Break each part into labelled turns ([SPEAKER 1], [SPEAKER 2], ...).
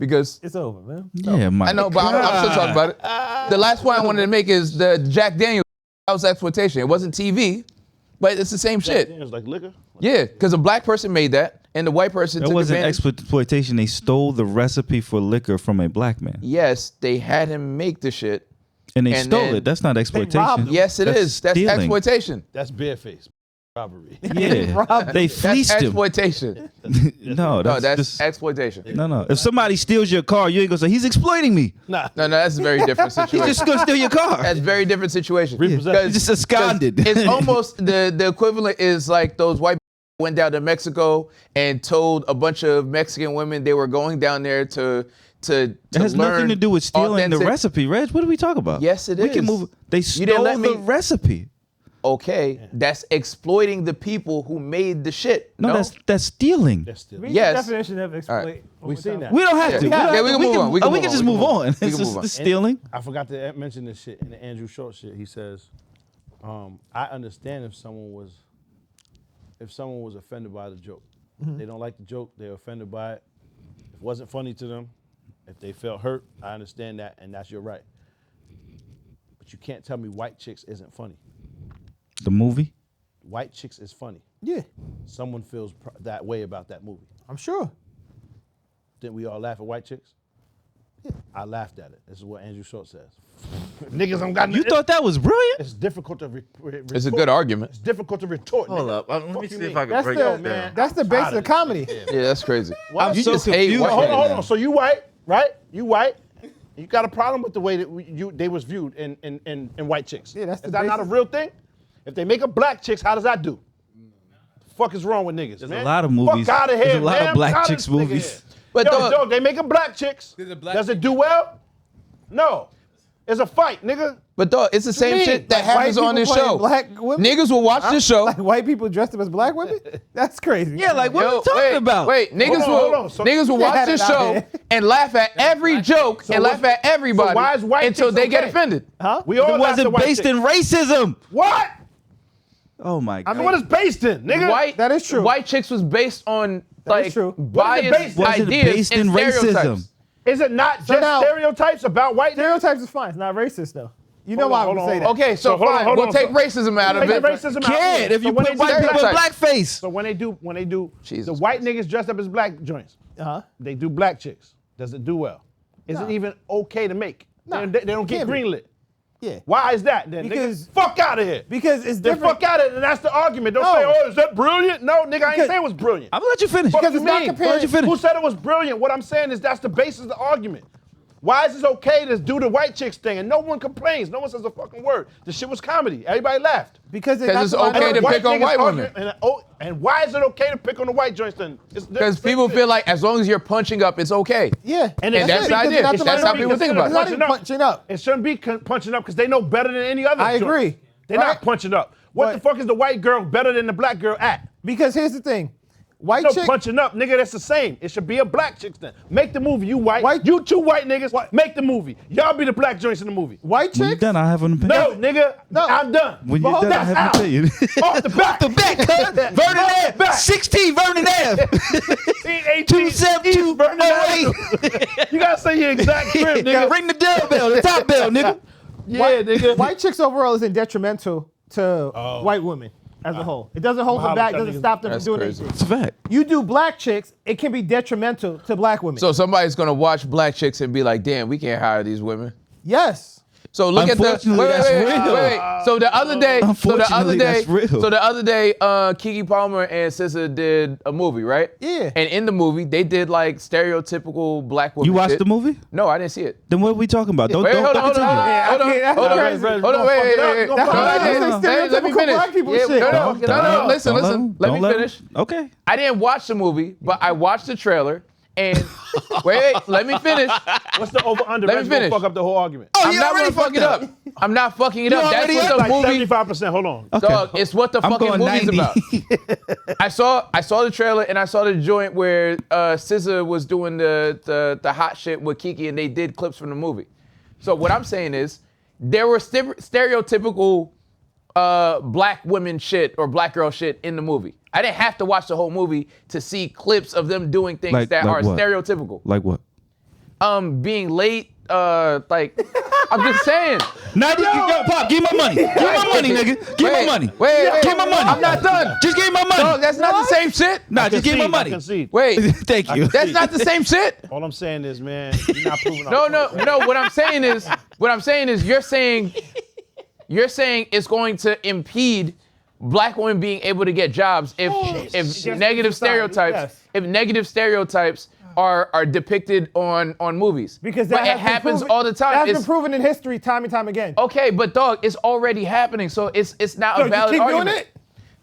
[SPEAKER 1] because
[SPEAKER 2] It's over, man.
[SPEAKER 3] Yeah,
[SPEAKER 1] I know, but I'm still talking about it. The last point I wanted to make is the Jack Daniels. That was exploitation. It wasn't TV, but it's the same shit.
[SPEAKER 4] It was like liquor.
[SPEAKER 1] Yeah, because a black person made that, and the white person
[SPEAKER 3] It
[SPEAKER 1] took
[SPEAKER 3] wasn't
[SPEAKER 1] advantage.
[SPEAKER 3] exploitation. They stole the recipe for liquor from a black man.
[SPEAKER 1] Yes, they had him make the shit.
[SPEAKER 3] And they
[SPEAKER 1] And
[SPEAKER 3] stole
[SPEAKER 1] then
[SPEAKER 3] it. That's not exploitation.
[SPEAKER 1] Yes, it is. That's
[SPEAKER 3] stealing.
[SPEAKER 1] exploitation.
[SPEAKER 4] That's bareface robbery.
[SPEAKER 3] Yeah, they
[SPEAKER 1] That's
[SPEAKER 3] fleeced him.
[SPEAKER 1] exploitation.
[SPEAKER 3] No,
[SPEAKER 1] No, that's
[SPEAKER 3] just,
[SPEAKER 1] exploitation.
[SPEAKER 3] no. If somebody steals your car, you ain't gonna say he's exploiting me.
[SPEAKER 4] Nah.
[SPEAKER 1] No, that's a very different
[SPEAKER 3] He's
[SPEAKER 1] situation.
[SPEAKER 3] just gonna steal your car.
[SPEAKER 1] That's a very different situation.
[SPEAKER 4] Repossession.
[SPEAKER 3] He's just absconded.
[SPEAKER 1] It's almost the equivalent is like those white people went down to Mexico and told a bunch of Mexican women they were going down there to
[SPEAKER 3] It has
[SPEAKER 1] learn
[SPEAKER 3] nothing to do with stealing the
[SPEAKER 1] authentic-
[SPEAKER 3] recipe, Reg. What are we talking about?
[SPEAKER 1] Yes, it
[SPEAKER 3] we can
[SPEAKER 1] is.
[SPEAKER 3] move. They
[SPEAKER 1] didn't
[SPEAKER 3] stole
[SPEAKER 1] let me-
[SPEAKER 3] the recipe.
[SPEAKER 1] Okay, that's exploiting the people who made the shit.
[SPEAKER 3] No, that's stealing.
[SPEAKER 4] That's still.
[SPEAKER 2] Read
[SPEAKER 1] Yes.
[SPEAKER 2] the definition of exploit.
[SPEAKER 1] right.
[SPEAKER 4] We've seen that.
[SPEAKER 3] We don't have to.
[SPEAKER 1] Yeah, we can move on. We can
[SPEAKER 3] We
[SPEAKER 1] move
[SPEAKER 3] can
[SPEAKER 1] on.
[SPEAKER 3] just
[SPEAKER 1] We can
[SPEAKER 3] move
[SPEAKER 1] move
[SPEAKER 3] on.
[SPEAKER 1] on. We
[SPEAKER 3] It's
[SPEAKER 1] can
[SPEAKER 3] just
[SPEAKER 1] move on.
[SPEAKER 3] the stealing.
[SPEAKER 4] I forgot to mention this shit in the Andrew Schultz shit. He says, I understand if someone was offended by the joke. They don't like the joke, they're offended by it. If it wasn't funny to them, if they felt hurt, I understand that, and that's your right. But you can't tell me White Chicks isn't funny.
[SPEAKER 3] The movie.
[SPEAKER 4] White Chicks is funny.
[SPEAKER 2] Yeah,
[SPEAKER 4] Someone feels that way about that movie.
[SPEAKER 2] I'm sure.
[SPEAKER 4] Didn't we all laugh at White Chicks? Yeah. I laughed at it. This is what Andrew Schultz says. Niggas don't got
[SPEAKER 3] You thought that was brilliant?
[SPEAKER 4] it's difficult to retort.
[SPEAKER 1] It's a good argument.
[SPEAKER 4] It's difficult to retort.
[SPEAKER 5] Hold
[SPEAKER 4] nigga.
[SPEAKER 5] up. Let me
[SPEAKER 4] Fuck
[SPEAKER 5] see
[SPEAKER 4] you
[SPEAKER 5] if
[SPEAKER 4] mean?
[SPEAKER 5] I can
[SPEAKER 2] That's
[SPEAKER 5] break
[SPEAKER 2] the
[SPEAKER 5] that down.
[SPEAKER 2] that's the base of the comedy.
[SPEAKER 1] Yeah, that's crazy.
[SPEAKER 4] What?
[SPEAKER 1] You
[SPEAKER 3] so
[SPEAKER 1] just hate
[SPEAKER 3] confused.
[SPEAKER 1] white
[SPEAKER 4] Hold on,
[SPEAKER 1] people
[SPEAKER 4] hold
[SPEAKER 1] now.
[SPEAKER 4] on. So you white, right? You white. You got a problem with the way that they was viewed in White Chicks.
[SPEAKER 2] Yeah, that's
[SPEAKER 4] Is
[SPEAKER 2] the
[SPEAKER 4] that not a
[SPEAKER 2] basis.
[SPEAKER 4] real thing? If they make a Black Chicks, how does that do? The fuck is wrong with niggas,
[SPEAKER 3] There's
[SPEAKER 4] man?
[SPEAKER 3] a lot of movies.
[SPEAKER 4] Fuck out of here,
[SPEAKER 3] There's a lot
[SPEAKER 4] man.
[SPEAKER 3] of Black
[SPEAKER 4] I'm tired
[SPEAKER 3] Chicks
[SPEAKER 4] this nigga
[SPEAKER 3] movies.
[SPEAKER 4] here.
[SPEAKER 1] But
[SPEAKER 4] Yo,
[SPEAKER 1] dog-
[SPEAKER 4] dog, they make a Black Chicks. Does it do well? No. It's a fight, nigga.
[SPEAKER 1] But dog, it's the same
[SPEAKER 4] mean?
[SPEAKER 1] shit that
[SPEAKER 2] Like
[SPEAKER 1] happens
[SPEAKER 2] white
[SPEAKER 1] on this
[SPEAKER 2] people
[SPEAKER 1] show.
[SPEAKER 2] playing black women?
[SPEAKER 1] Niggas will watch this show.
[SPEAKER 2] Like white people dressed up as black women? That's crazy.
[SPEAKER 3] Yeah, like what are
[SPEAKER 1] Yo,
[SPEAKER 3] we talking
[SPEAKER 1] wait,
[SPEAKER 3] about?
[SPEAKER 1] Wait, niggas
[SPEAKER 4] hold
[SPEAKER 1] will
[SPEAKER 4] on. So-
[SPEAKER 1] niggas will
[SPEAKER 2] They
[SPEAKER 1] watch
[SPEAKER 2] had
[SPEAKER 1] this
[SPEAKER 2] it out
[SPEAKER 1] show
[SPEAKER 2] here.
[SPEAKER 1] and laugh at every joke and laugh at everybody
[SPEAKER 4] why is White
[SPEAKER 1] until
[SPEAKER 4] Chicks
[SPEAKER 1] they get
[SPEAKER 4] okay?
[SPEAKER 1] offended.
[SPEAKER 2] Huh?
[SPEAKER 4] We all
[SPEAKER 3] It
[SPEAKER 4] laugh at
[SPEAKER 3] wasn't
[SPEAKER 4] White
[SPEAKER 3] based
[SPEAKER 4] Chicks.
[SPEAKER 3] in racism.
[SPEAKER 4] What?
[SPEAKER 3] Oh my god.
[SPEAKER 4] So what is based in, nigga?
[SPEAKER 1] White
[SPEAKER 2] That is true.
[SPEAKER 1] White Chicks was based on
[SPEAKER 2] That is
[SPEAKER 1] like
[SPEAKER 2] true.
[SPEAKER 4] What is it
[SPEAKER 1] biased
[SPEAKER 4] based in?
[SPEAKER 3] Was it
[SPEAKER 1] ideas
[SPEAKER 3] based
[SPEAKER 1] and
[SPEAKER 3] in racism?
[SPEAKER 1] stereotypes.
[SPEAKER 4] Is it not
[SPEAKER 2] So
[SPEAKER 4] just
[SPEAKER 2] now-
[SPEAKER 4] stereotypes about white niggas?
[SPEAKER 2] Stereotypes is fine. It's not racist though. You know
[SPEAKER 4] Hold
[SPEAKER 2] why
[SPEAKER 4] on,
[SPEAKER 2] I would
[SPEAKER 4] hold
[SPEAKER 2] say
[SPEAKER 4] on.
[SPEAKER 2] that.
[SPEAKER 1] Okay, so
[SPEAKER 4] hold on,
[SPEAKER 1] fine.
[SPEAKER 4] hold
[SPEAKER 1] We'll
[SPEAKER 4] on.
[SPEAKER 1] take racism out of
[SPEAKER 4] Take
[SPEAKER 1] it.
[SPEAKER 4] the racism out.
[SPEAKER 3] Can't if you
[SPEAKER 4] when
[SPEAKER 3] put
[SPEAKER 4] they
[SPEAKER 3] white
[SPEAKER 4] do
[SPEAKER 3] people in
[SPEAKER 1] stereotypes.
[SPEAKER 3] blackface.
[SPEAKER 4] So when they do
[SPEAKER 1] Jesus
[SPEAKER 4] the white
[SPEAKER 1] Christ.
[SPEAKER 4] niggas dressed up as black joints,
[SPEAKER 2] Uh-huh.
[SPEAKER 4] they do Black Chicks. Does it do well? Is it even okay to make?
[SPEAKER 2] Nah,
[SPEAKER 4] They don't get
[SPEAKER 2] can't be.
[SPEAKER 4] greenlit.
[SPEAKER 2] Yeah.
[SPEAKER 4] Why is that then?
[SPEAKER 2] Because-
[SPEAKER 4] nigga? Fuck out of here.
[SPEAKER 2] Because it's
[SPEAKER 4] Then
[SPEAKER 2] different.
[SPEAKER 4] fuck out of it, and that's the argument. Don't
[SPEAKER 2] No.
[SPEAKER 4] say, oh, is that brilliant? No, nigga, I ain't
[SPEAKER 2] Because-
[SPEAKER 4] saying it was brilliant.
[SPEAKER 3] I'm gonna let you finish.
[SPEAKER 4] Fuck
[SPEAKER 2] Because
[SPEAKER 4] you
[SPEAKER 2] it's not
[SPEAKER 4] mean?
[SPEAKER 2] compared-
[SPEAKER 3] Let you finish.
[SPEAKER 4] Who said it was brilliant? What I'm saying is that's the basis of the argument. Why is it okay to do the White Chicks thing and no one complains? No one says a fucking word. The shit was comedy. Everybody laughed.
[SPEAKER 2] Because
[SPEAKER 1] it's okay to pick on
[SPEAKER 4] niggas
[SPEAKER 1] white
[SPEAKER 4] arguing,
[SPEAKER 1] women.
[SPEAKER 4] And why is it okay to pick on the white joints then?
[SPEAKER 1] Because people feel like as long as you're punching up, it's okay.
[SPEAKER 2] Yeah.
[SPEAKER 4] And
[SPEAKER 1] that's
[SPEAKER 4] it.
[SPEAKER 1] the idea.
[SPEAKER 2] Because it's not
[SPEAKER 1] That's
[SPEAKER 2] the
[SPEAKER 1] how
[SPEAKER 2] money.
[SPEAKER 1] people think about
[SPEAKER 2] It's
[SPEAKER 1] it.
[SPEAKER 2] not even punching up.
[SPEAKER 4] It shouldn't be punching up because they know better than any other
[SPEAKER 2] I
[SPEAKER 4] joint.
[SPEAKER 2] agree.
[SPEAKER 4] They're
[SPEAKER 2] Right?
[SPEAKER 4] not punching up. What the
[SPEAKER 2] But-
[SPEAKER 4] fuck is the white girl better than the black girl at?
[SPEAKER 2] Because here's the thing. White
[SPEAKER 4] No
[SPEAKER 2] chick,
[SPEAKER 4] punching up, nigga, that's the same. It should be a Black Chicks then. Make the movie, you white.
[SPEAKER 2] White-
[SPEAKER 4] You two white niggas, make the movie. Y'all be the black joints in the movie.
[SPEAKER 2] white
[SPEAKER 3] When you
[SPEAKER 2] chicks.
[SPEAKER 3] done, I have an opinion.
[SPEAKER 4] No, nigga,
[SPEAKER 2] No.
[SPEAKER 4] I'm done.
[SPEAKER 3] When you're
[SPEAKER 2] But
[SPEAKER 3] done, I
[SPEAKER 4] that's
[SPEAKER 3] have an
[SPEAKER 4] out.
[SPEAKER 3] opinion.
[SPEAKER 4] Off the back.
[SPEAKER 3] The back, huh? Vernon Ave.
[SPEAKER 4] back.
[SPEAKER 3] 16 Vernon Ave.
[SPEAKER 4] 18,
[SPEAKER 3] 272
[SPEAKER 4] Vernon Avenue. You gotta say your exact crib, nigga.
[SPEAKER 3] Ring the doorbell, the top bell, nigga.
[SPEAKER 4] Yeah, nigga.
[SPEAKER 2] White chicks overall isn't detrimental to
[SPEAKER 4] Oh.
[SPEAKER 2] white women as a whole. It doesn't hold them back. Doesn't stop them from
[SPEAKER 1] That's
[SPEAKER 2] doing
[SPEAKER 1] crazy.
[SPEAKER 2] anything.
[SPEAKER 3] It's a fact.
[SPEAKER 2] You do black chicks, it can be detrimental to black women.
[SPEAKER 1] So somebody's gonna watch Black Chicks and be like, damn, we can't hire these women.
[SPEAKER 2] yes.
[SPEAKER 1] So look at the
[SPEAKER 3] Unfortunately, that's real.
[SPEAKER 1] So the other day,
[SPEAKER 3] Unfortunately, that's real.
[SPEAKER 1] So the other day, Keke Palmer and SZA did a movie, right?
[SPEAKER 2] Yeah.
[SPEAKER 1] And in the movie, they did like stereotypical black women.
[SPEAKER 3] You watched
[SPEAKER 1] shit.
[SPEAKER 3] the movie?
[SPEAKER 1] No, I didn't see it.
[SPEAKER 3] Then what are we talking about? Don't
[SPEAKER 1] Wait, hold on,
[SPEAKER 3] continue.
[SPEAKER 1] hold on,
[SPEAKER 2] Yeah,
[SPEAKER 1] hold on,
[SPEAKER 2] that's
[SPEAKER 1] hold on,
[SPEAKER 2] crazy.
[SPEAKER 1] hold on, wait, wait, wait.
[SPEAKER 4] That's
[SPEAKER 1] No,
[SPEAKER 4] how
[SPEAKER 1] I
[SPEAKER 4] they
[SPEAKER 1] didn't.
[SPEAKER 2] say
[SPEAKER 1] Hey, let me
[SPEAKER 2] stereotypical
[SPEAKER 1] finish.
[SPEAKER 2] black people
[SPEAKER 1] Yeah,
[SPEAKER 2] shit.
[SPEAKER 1] No, listen,
[SPEAKER 3] Don't
[SPEAKER 1] listen. Let me
[SPEAKER 3] don't
[SPEAKER 1] finish.
[SPEAKER 3] Okay.
[SPEAKER 1] I didn't watch the movie, but I watched the trailer. And wait, let me finish.
[SPEAKER 4] What's the over-under?
[SPEAKER 1] Let me
[SPEAKER 4] Let's go
[SPEAKER 1] finish.
[SPEAKER 4] fuck up the whole argument.
[SPEAKER 1] I'm not gonna fuck it up. I'm not fucking it
[SPEAKER 3] You
[SPEAKER 1] up. That's
[SPEAKER 3] already
[SPEAKER 1] what
[SPEAKER 3] up
[SPEAKER 1] the
[SPEAKER 4] Like
[SPEAKER 1] movie.
[SPEAKER 4] 75%, hold on.
[SPEAKER 1] Dog, it's what the
[SPEAKER 3] I'm
[SPEAKER 1] fucking
[SPEAKER 3] going
[SPEAKER 1] movie's
[SPEAKER 3] 90.
[SPEAKER 1] about. I saw the trailer and I saw the joint where SZA was doing the hot shit with Keke and they did clips from the movie. So what I'm saying is there were stereotypical black women shit or black girl shit in the movie. I didn't have to watch the whole movie to see clips of them doing things
[SPEAKER 3] Like
[SPEAKER 1] that are
[SPEAKER 3] what?
[SPEAKER 1] stereotypical.
[SPEAKER 3] Like what?
[SPEAKER 1] being late, like, I'm just saying.
[SPEAKER 3] Now, yo, Pop, give me my money. Give me my money, nigga. Give me my money.
[SPEAKER 1] Wait.
[SPEAKER 3] Give me my money.
[SPEAKER 1] I'm not done.
[SPEAKER 3] Just give me my money.
[SPEAKER 1] No, that's not the same shit.
[SPEAKER 3] Nah, just give me my
[SPEAKER 4] I
[SPEAKER 3] money.
[SPEAKER 4] concede.
[SPEAKER 1] Wait,
[SPEAKER 3] Thank you.
[SPEAKER 1] that's not the same shit.
[SPEAKER 4] All I'm saying is, man, you're not proving
[SPEAKER 1] No. What I'm saying is, you're saying it's going to impede black women being able to get jobs if negative stereotypes,
[SPEAKER 2] yes.
[SPEAKER 1] if negative stereotypes are depicted on movies.
[SPEAKER 2] Because
[SPEAKER 1] but
[SPEAKER 2] that
[SPEAKER 1] it
[SPEAKER 2] has been
[SPEAKER 1] happens
[SPEAKER 2] proven-
[SPEAKER 1] all the time.
[SPEAKER 2] That's been proven in history time and time again.
[SPEAKER 1] Okay, but dog, it's already happening, so it's not
[SPEAKER 2] So
[SPEAKER 1] a
[SPEAKER 2] you
[SPEAKER 1] valid
[SPEAKER 2] keep
[SPEAKER 1] argument.
[SPEAKER 2] doing it?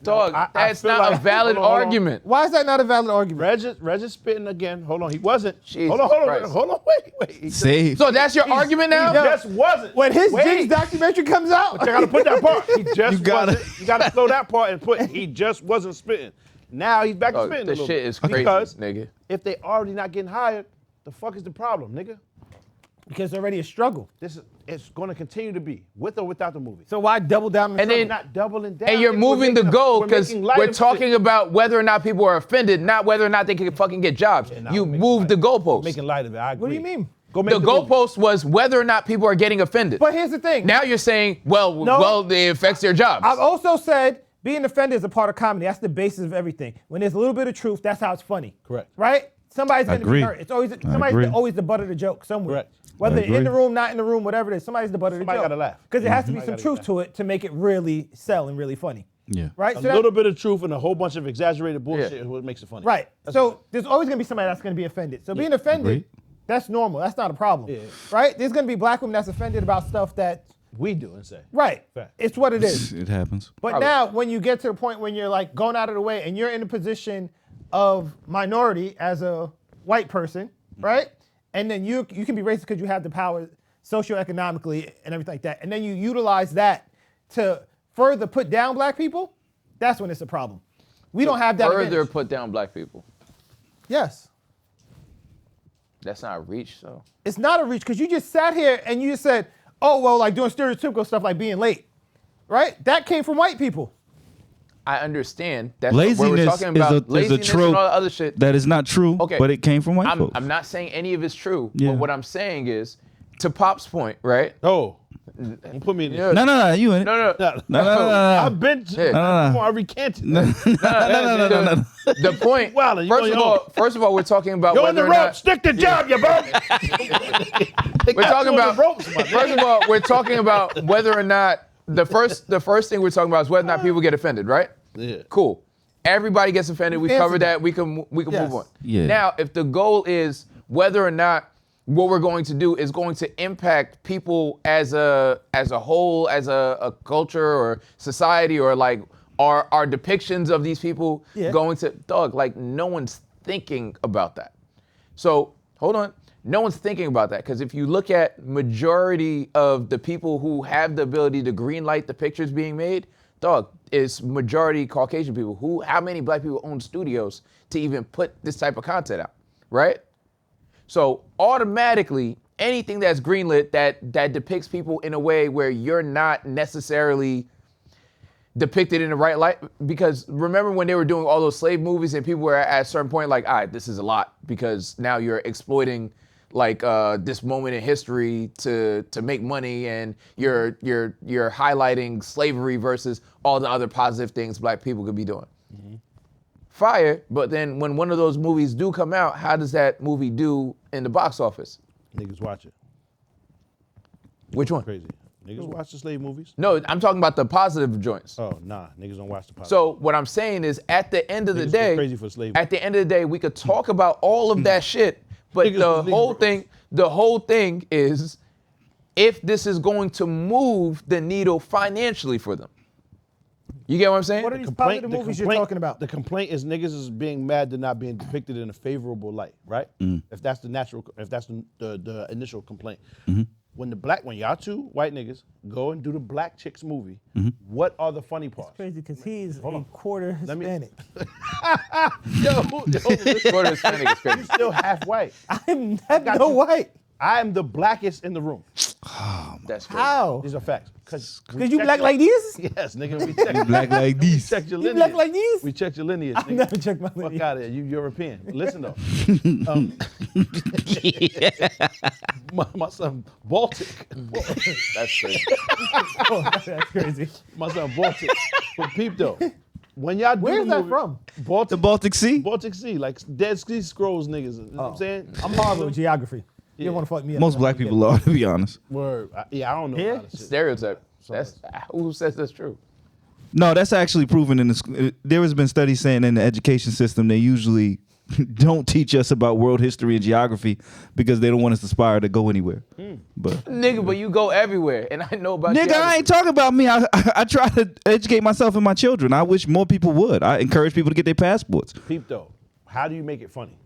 [SPEAKER 1] Dog,
[SPEAKER 4] I
[SPEAKER 1] that's
[SPEAKER 4] feel
[SPEAKER 1] not a
[SPEAKER 4] like-
[SPEAKER 1] valid
[SPEAKER 4] hold on.
[SPEAKER 1] argument.
[SPEAKER 2] Why is that not a valid argument?
[SPEAKER 4] Regis spitting again. Hold on, he wasn't.
[SPEAKER 1] Jesus
[SPEAKER 4] hold
[SPEAKER 1] Christ.
[SPEAKER 4] on, wait. He
[SPEAKER 3] Save.
[SPEAKER 1] So that's your argument now?
[SPEAKER 4] just wasn't.
[SPEAKER 2] When his
[SPEAKER 4] Wait.
[SPEAKER 2] Jinx documentary comes out,
[SPEAKER 4] I gotta put that part. He just
[SPEAKER 3] gotta-
[SPEAKER 4] wasn't. You gotta slow that part and put. He just wasn't spitting. Now he's back to
[SPEAKER 1] Dog,
[SPEAKER 4] spitting.
[SPEAKER 1] this
[SPEAKER 4] a little
[SPEAKER 1] shit
[SPEAKER 4] bit.
[SPEAKER 1] is crazy,
[SPEAKER 4] Because
[SPEAKER 1] nigga.
[SPEAKER 4] if they already not getting hired, the fuck is the problem, nigga?
[SPEAKER 2] because it's already a struggle.
[SPEAKER 4] It's going to continue to be with or without the movie.
[SPEAKER 2] So why double down on the
[SPEAKER 1] And
[SPEAKER 2] struggle?
[SPEAKER 1] then-
[SPEAKER 4] We're not doubling down.
[SPEAKER 1] And you're
[SPEAKER 4] We're
[SPEAKER 1] moving the
[SPEAKER 4] making
[SPEAKER 1] goal
[SPEAKER 4] we're
[SPEAKER 1] because
[SPEAKER 4] making light
[SPEAKER 1] we're
[SPEAKER 4] of
[SPEAKER 1] talking
[SPEAKER 4] shit.
[SPEAKER 1] about whether or not people are offended, not whether or not they can fucking get jobs.
[SPEAKER 4] Yeah, nah,
[SPEAKER 1] You
[SPEAKER 4] we're making
[SPEAKER 1] moved
[SPEAKER 4] light-
[SPEAKER 1] the goalpost.
[SPEAKER 4] Making light of it. I agree.
[SPEAKER 2] What do you mean?
[SPEAKER 4] Go make
[SPEAKER 1] The
[SPEAKER 4] movie.
[SPEAKER 1] goalpost was whether or not people are getting offended.
[SPEAKER 2] But here's the thing.
[SPEAKER 1] Now you're saying, well, it affects their jobs.
[SPEAKER 2] I've also said being offended is a part of comedy. That's the basis of everything. When there's a little bit of truth, that's how it's funny.
[SPEAKER 4] Correct.
[SPEAKER 2] Right? Somebody's going to be
[SPEAKER 3] Agree.
[SPEAKER 2] hurt. It's always
[SPEAKER 3] agree.
[SPEAKER 2] somebody's always the butt of the joke somewhere.
[SPEAKER 4] Correct.
[SPEAKER 2] Whether
[SPEAKER 3] I
[SPEAKER 2] they're in the
[SPEAKER 3] agree.
[SPEAKER 2] room, not in the room, whatever it is, somebody's the butt of the
[SPEAKER 4] Somebody
[SPEAKER 2] joke.
[SPEAKER 4] gotta laugh.
[SPEAKER 2] Because there has to be
[SPEAKER 4] Somebody
[SPEAKER 2] some
[SPEAKER 4] gotta
[SPEAKER 2] truth to it to make it really sell and really funny.
[SPEAKER 3] Yeah.
[SPEAKER 2] Right?
[SPEAKER 4] A
[SPEAKER 2] So that-
[SPEAKER 4] little bit of truth and a whole bunch of exaggerated bullshit
[SPEAKER 1] Yeah.
[SPEAKER 4] is what makes it funny.
[SPEAKER 2] Right. So there's always going to be somebody that's going to be offended. So being offended,
[SPEAKER 3] Agreed.
[SPEAKER 2] that's normal. That's not a problem.
[SPEAKER 4] Yeah.
[SPEAKER 2] Right? There's going to be black women that's offended about stuff that,
[SPEAKER 4] We do and say.
[SPEAKER 2] right.
[SPEAKER 4] Fact.
[SPEAKER 2] It's what it is.
[SPEAKER 3] It happens.
[SPEAKER 2] But
[SPEAKER 1] Probably.
[SPEAKER 2] now when you get to the point when you're like going out of the way and you're in a position of minority as a white person, right? And then you can be racist because you have the power socioeconomically and everything like that. And then you utilize that to further put down black people, that's when it's a problem. We don't have that
[SPEAKER 1] Further
[SPEAKER 2] advantage.
[SPEAKER 1] put down black people.
[SPEAKER 2] Yes.
[SPEAKER 1] That's not a reach, so.
[SPEAKER 2] It's not a reach because you just sat here and you just said, oh, well, like doing stereotypical stuff like being late, right? That came from white people.
[SPEAKER 1] I understand. That's what we're
[SPEAKER 3] Laziness
[SPEAKER 1] talking about.
[SPEAKER 3] is a
[SPEAKER 1] Laziness
[SPEAKER 3] trope
[SPEAKER 1] and all the other shit.
[SPEAKER 3] that is not true,
[SPEAKER 1] Okay.
[SPEAKER 3] but it came from white folks.
[SPEAKER 1] I'm not saying any of it's true.
[SPEAKER 3] Yeah.
[SPEAKER 1] But what I'm saying is, to Pop's point, right?
[SPEAKER 4] Oh. Don't put me in
[SPEAKER 1] Yeah.
[SPEAKER 4] this.
[SPEAKER 3] No, you in it.
[SPEAKER 1] No.
[SPEAKER 3] No.
[SPEAKER 4] I've been.
[SPEAKER 1] Yeah.
[SPEAKER 4] Come on, I recanted.
[SPEAKER 3] No.
[SPEAKER 1] The point.
[SPEAKER 4] Well, you know,
[SPEAKER 1] First of all, we're talking about
[SPEAKER 4] You're in
[SPEAKER 1] whether
[SPEAKER 4] the
[SPEAKER 1] or not.
[SPEAKER 4] rope. Stick to job, you bum.
[SPEAKER 1] We're talking about. First of all, we're talking about whether or not the first thing we're talking about is whether or not people get offended, right?
[SPEAKER 4] Yeah.
[SPEAKER 1] Cool. Everybody gets offended. We
[SPEAKER 2] Answer
[SPEAKER 1] covered
[SPEAKER 2] that.
[SPEAKER 1] that. We can
[SPEAKER 2] Yes.
[SPEAKER 1] move on.
[SPEAKER 3] Yeah.
[SPEAKER 1] Now, if the goal is whether or not what we're going to do is going to impact people as a whole, as a culture or society, or like our depictions of these people
[SPEAKER 2] Yeah.
[SPEAKER 1] going to like no one's thinking about that. So hold on. No one's thinking about that because if you look at majority of the people who have the ability to greenlight the pictures being made, it's majority Caucasian people. How many black people own studios to even put this type of content out, right? So automatically, anything that's greenlit that depicts people in a way where you're not necessarily depicted in the right light, because remember when they were doing all those slave movies and people were at a certain point like, all right, this is a lot because now you're exploiting like this moment in history to make money and you're highlighting slavery versus all the other positive things black people could be doing. Mm-hmm. Fire, but then when one of those movies do come out, how does that movie do in the box office?
[SPEAKER 4] Niggas watch it.
[SPEAKER 1] Which one?
[SPEAKER 4] Crazy. Niggas watch the slave movies.
[SPEAKER 1] No, I'm talking about the positive joints.
[SPEAKER 4] Oh, nah. Niggas don't watch the podcast.
[SPEAKER 1] So what I'm saying is, at the end of the
[SPEAKER 4] Niggas
[SPEAKER 1] day,
[SPEAKER 4] go crazy for slavery.
[SPEAKER 1] at the end of the day, we could talk about all of that shit, but
[SPEAKER 4] Niggas
[SPEAKER 1] the
[SPEAKER 4] was legal
[SPEAKER 1] whole
[SPEAKER 4] bros.
[SPEAKER 1] thing, is, if this is going to move the needle financially for them. You get what I'm saying?
[SPEAKER 2] What are these positive movies you're talking about?
[SPEAKER 4] The complaint is niggas is being mad they're not being depicted in a favorable light, right? If that's the initial complaint. When y'all two white niggas go and do the black chicks movie, what are the funny parts?
[SPEAKER 2] Crazy because he's a quarter
[SPEAKER 4] Let me-
[SPEAKER 2] Hispanic.
[SPEAKER 1] Quarter Hispanic is crazy.
[SPEAKER 4] Still half white.
[SPEAKER 2] I'm
[SPEAKER 4] got
[SPEAKER 2] no
[SPEAKER 4] you.
[SPEAKER 2] white.
[SPEAKER 4] I am the blackest in the room.
[SPEAKER 1] That's crazy.
[SPEAKER 2] How?
[SPEAKER 4] These are facts. Cause
[SPEAKER 2] you black like this?
[SPEAKER 4] Yes, nigga. We checked,
[SPEAKER 3] Black like
[SPEAKER 4] we
[SPEAKER 3] this.
[SPEAKER 4] checked your
[SPEAKER 2] You
[SPEAKER 4] lineage.
[SPEAKER 2] black like this?
[SPEAKER 4] We checked your lineage.
[SPEAKER 2] I
[SPEAKER 4] Nigga.
[SPEAKER 2] never checked my
[SPEAKER 4] Fuck
[SPEAKER 2] lineage.
[SPEAKER 4] out of here. You European. Listen though. My son Baltic.
[SPEAKER 1] That's crazy.
[SPEAKER 2] Oh, that's crazy.
[SPEAKER 4] My son Baltic. But peep though. When y'all do
[SPEAKER 2] Where's
[SPEAKER 4] the
[SPEAKER 2] that
[SPEAKER 4] movie,
[SPEAKER 2] from?
[SPEAKER 4] Baltic,
[SPEAKER 3] The Baltic Sea?
[SPEAKER 4] Baltic Sea, like Dead Sea Scrolls niggas. You know what I'm saying?
[SPEAKER 2] I'm horrible with geography. You don't want to fuck me up.
[SPEAKER 3] Most black people are, to be honest.
[SPEAKER 4] Word. Yeah, I don't know.
[SPEAKER 2] Yeah?
[SPEAKER 4] A lot of shit.
[SPEAKER 1] Stereotype. That's who says that's true.
[SPEAKER 3] No, that's actually proven in the. There has been studies saying in the education system they usually don't teach us about world history and geography because they don't want us to aspire to go anywhere. But
[SPEAKER 1] Nigga, but you go everywhere, and I know about
[SPEAKER 3] nigga, I ain't talking about me. I try to educate myself and my children. I wish more people would. I encourage people to get their passports.
[SPEAKER 4] Peep though. How do you make it funny?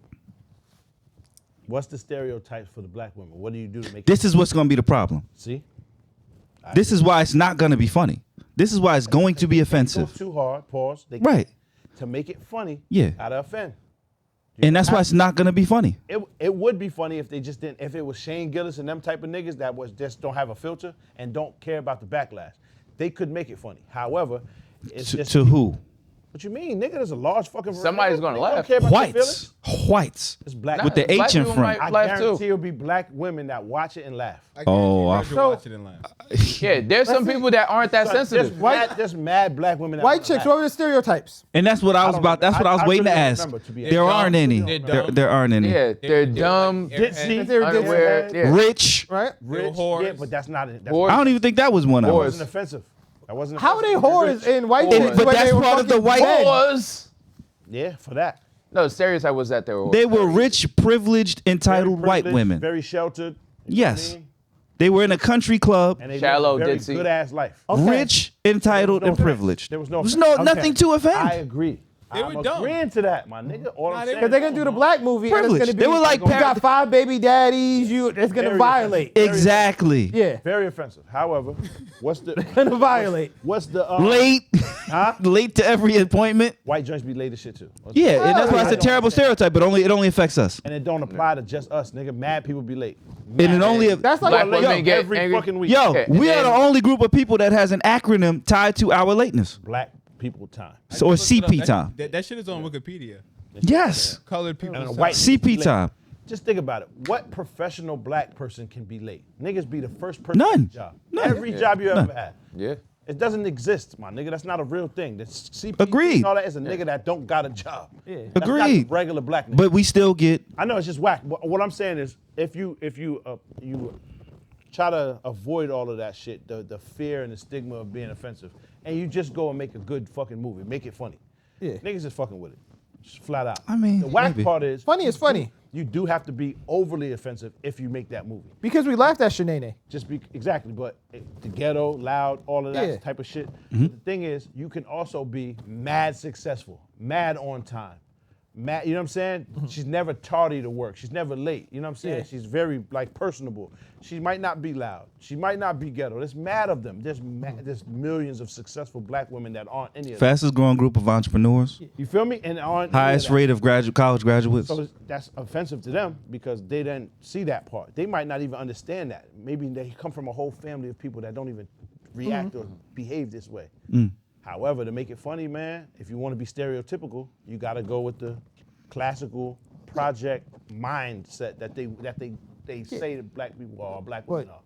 [SPEAKER 4] What's the stereotypes for the black women? What do you do to make
[SPEAKER 3] This is what's going to be the problem.
[SPEAKER 4] See?
[SPEAKER 3] This is why it's not going to be funny. This is why it's going to be
[SPEAKER 4] Go
[SPEAKER 3] offensive.
[SPEAKER 4] too hard, pause. They
[SPEAKER 3] Right.
[SPEAKER 4] To make it funny,
[SPEAKER 3] Yeah.
[SPEAKER 4] how to offend.
[SPEAKER 3] And that's why it's not going to be funny.
[SPEAKER 4] It would be funny if they just didn't, if it was Shane Gillis and them type of niggas that was just don't have a filter and don't care about the backlash. They could make it funny. However, it's just
[SPEAKER 3] To who?
[SPEAKER 4] What you mean, nigga? There's a large fucking.
[SPEAKER 1] Somebody's gonna
[SPEAKER 4] Nigga don't
[SPEAKER 1] laugh.
[SPEAKER 4] care about your feelings.
[SPEAKER 3] Whites.
[SPEAKER 4] It's black.
[SPEAKER 3] With the
[SPEAKER 1] Black
[SPEAKER 3] H in
[SPEAKER 1] people
[SPEAKER 3] front.
[SPEAKER 1] might
[SPEAKER 4] I
[SPEAKER 1] laugh too.
[SPEAKER 4] guarantee it'll be black women that watch it and laugh.
[SPEAKER 3] Oh,
[SPEAKER 5] Watch it and laugh.
[SPEAKER 1] Yeah, there's some people that aren't that sensitive.
[SPEAKER 4] There's mad black women that
[SPEAKER 2] White
[SPEAKER 4] wanna
[SPEAKER 2] chicks,
[SPEAKER 4] laugh.
[SPEAKER 2] what were the stereotypes?
[SPEAKER 3] And that's what I was
[SPEAKER 4] don't
[SPEAKER 3] about. That's what I was
[SPEAKER 4] I
[SPEAKER 3] waiting to
[SPEAKER 4] really don't
[SPEAKER 3] ask.
[SPEAKER 4] remember, to be
[SPEAKER 3] There
[SPEAKER 4] honest.
[SPEAKER 3] aren't any.
[SPEAKER 5] They're
[SPEAKER 3] There,
[SPEAKER 5] dumb.
[SPEAKER 3] there aren't any.
[SPEAKER 1] Yeah, they're dumb,
[SPEAKER 4] Ditzy,
[SPEAKER 2] They're
[SPEAKER 1] unaware.
[SPEAKER 2] ditzy,
[SPEAKER 1] Yeah.
[SPEAKER 3] Rich.
[SPEAKER 2] right?
[SPEAKER 4] rich,
[SPEAKER 5] whores.
[SPEAKER 4] yeah, but that's not it. That
[SPEAKER 1] Whores.
[SPEAKER 3] I don't even think that was one of
[SPEAKER 4] wasn't
[SPEAKER 3] them.
[SPEAKER 4] offensive. That wasn't.
[SPEAKER 2] How are they
[SPEAKER 4] offensive.
[SPEAKER 2] whores
[SPEAKER 4] Rich.
[SPEAKER 2] in white
[SPEAKER 1] Whores.
[SPEAKER 2] chicks?
[SPEAKER 3] But
[SPEAKER 2] when
[SPEAKER 3] that's
[SPEAKER 2] they were
[SPEAKER 3] part of the
[SPEAKER 2] fucking
[SPEAKER 3] white-
[SPEAKER 2] men?
[SPEAKER 1] Whores.
[SPEAKER 4] Yeah, for that.
[SPEAKER 1] No, the stereotype was that they were.
[SPEAKER 3] They were rich, privileged, entitled
[SPEAKER 4] Very
[SPEAKER 3] white
[SPEAKER 4] privileged,
[SPEAKER 3] women.
[SPEAKER 4] Very sheltered. You know
[SPEAKER 3] Yes.
[SPEAKER 4] what I mean?
[SPEAKER 3] They were in a country club,
[SPEAKER 4] And they
[SPEAKER 1] Shallow,
[SPEAKER 4] lived a very
[SPEAKER 1] ditzy.
[SPEAKER 4] good ass life.
[SPEAKER 2] Okay.
[SPEAKER 3] rich, entitled,
[SPEAKER 4] There was
[SPEAKER 3] and
[SPEAKER 4] no
[SPEAKER 3] privileged.
[SPEAKER 4] There was no.
[SPEAKER 3] There's
[SPEAKER 4] offense.
[SPEAKER 3] nothing to offend.
[SPEAKER 4] I agree.
[SPEAKER 5] They
[SPEAKER 4] I'm
[SPEAKER 5] were dumb.
[SPEAKER 4] agreeing to that, my nigga. All I'm
[SPEAKER 5] Nah,
[SPEAKER 4] saying.
[SPEAKER 2] Because they're gonna do the black movie and it's
[SPEAKER 3] Privilege.
[SPEAKER 2] gonna be
[SPEAKER 3] They were like
[SPEAKER 2] you got 5 baby daddies, it's gonna
[SPEAKER 4] Very
[SPEAKER 2] violate.
[SPEAKER 3] Exactly.
[SPEAKER 2] Yeah.
[SPEAKER 4] Very offensive. However, what's the
[SPEAKER 2] Gonna violate.
[SPEAKER 4] what's the
[SPEAKER 3] Late,
[SPEAKER 4] Huh?
[SPEAKER 3] late to every appointment.
[SPEAKER 4] White joints be late as shit too.
[SPEAKER 3] Yeah, and that's why it's a
[SPEAKER 4] I
[SPEAKER 3] terrible
[SPEAKER 4] don't understand.
[SPEAKER 3] stereotype. But it only affects us.
[SPEAKER 4] And it don't apply to just us, nigga. Mad people be late.
[SPEAKER 3] And it only
[SPEAKER 2] That's like
[SPEAKER 1] Black
[SPEAKER 4] Late
[SPEAKER 1] women get
[SPEAKER 4] every
[SPEAKER 1] angry.
[SPEAKER 4] fucking week.
[SPEAKER 3] yo,
[SPEAKER 1] Yeah, and
[SPEAKER 3] we are
[SPEAKER 1] then-
[SPEAKER 3] the only group of people that has an acronym tied to our lateness.
[SPEAKER 4] Black people time.
[SPEAKER 3] So or CP time.
[SPEAKER 5] That shit is on Wikipedia.
[SPEAKER 3] Yes,
[SPEAKER 5] Colored people.
[SPEAKER 4] And a
[SPEAKER 5] time.
[SPEAKER 4] white
[SPEAKER 3] CP
[SPEAKER 4] late.
[SPEAKER 3] time.
[SPEAKER 4] Just think about it. What professional black person can be late? Niggas be the first person
[SPEAKER 3] None.
[SPEAKER 4] at the job.
[SPEAKER 3] None.
[SPEAKER 4] Every job you ever had.
[SPEAKER 1] Yeah.
[SPEAKER 4] It doesn't exist, my nigga. That's not a real thing. That's CP
[SPEAKER 3] Agreed.
[SPEAKER 4] and all that is a nigga that don't got a job.
[SPEAKER 2] Yeah.
[SPEAKER 4] That's not the
[SPEAKER 3] Agreed.
[SPEAKER 4] regular black nigga.
[SPEAKER 3] But we still get
[SPEAKER 4] I know it's just whack. But what I'm saying is, if you try to avoid all of that shit, the fear and the stigma of being offensive, and you just go and make a good fucking movie, make it funny.
[SPEAKER 2] Yeah.
[SPEAKER 4] Niggas is fucking with it, just flat out.
[SPEAKER 3] I mean,
[SPEAKER 4] the whack
[SPEAKER 3] maybe.
[SPEAKER 4] part is
[SPEAKER 2] Funny is funny.
[SPEAKER 4] You do have to be overly offensive if you make that movie.
[SPEAKER 2] Because we laughed at Shanae.
[SPEAKER 4] Just be exactly, but the ghetto, loud, all of that
[SPEAKER 2] Yeah.
[SPEAKER 4] type of shit.
[SPEAKER 3] Mm-hmm.
[SPEAKER 4] The thing is, you can also be mad successful, mad on time, mad. You know what I'm saying? She's never tardy to work. She's never late. You know what I'm saying?
[SPEAKER 2] Yeah.
[SPEAKER 4] She's very like personable. She might not be loud. She might not be ghetto. There's mad of them. There's millions of successful black women that aren't any of them.
[SPEAKER 3] fastest growing group of entrepreneurs,
[SPEAKER 4] You feel me? And aren't any of
[SPEAKER 3] highest
[SPEAKER 4] that.
[SPEAKER 3] rate of college graduates.
[SPEAKER 4] So that's offensive to them because they didn't see that part. They might not even understand that. Maybe they come from a whole family of people that don't even react or behave this way. However, to make it funny, man, if you want to be stereotypical, you got to go with the classical project mindset that they say that black people are or black women
[SPEAKER 2] But
[SPEAKER 4] are.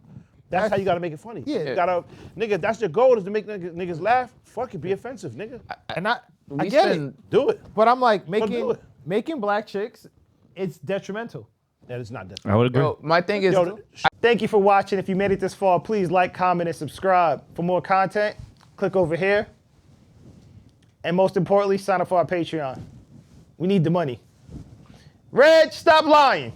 [SPEAKER 4] That's how you got to make it funny.
[SPEAKER 2] Yeah.
[SPEAKER 4] You gotta, nigga, if that's your goal is to make niggas laugh, fuck it, be offensive, nigga.
[SPEAKER 2] And I
[SPEAKER 1] We
[SPEAKER 2] get
[SPEAKER 1] spend-
[SPEAKER 2] it.
[SPEAKER 4] Do it.
[SPEAKER 2] But I'm like
[SPEAKER 4] do
[SPEAKER 2] making
[SPEAKER 4] it.
[SPEAKER 2] making black chicks, it's detrimental.
[SPEAKER 4] That is not that.
[SPEAKER 3] I would agree.
[SPEAKER 1] Yo, my thing is,
[SPEAKER 2] Thank you for watching. If you made it this far, please like, comment, and subscribe. For more content, click over here. And most importantly, sign up for our Patreon. We need the money. Reg, stop lying.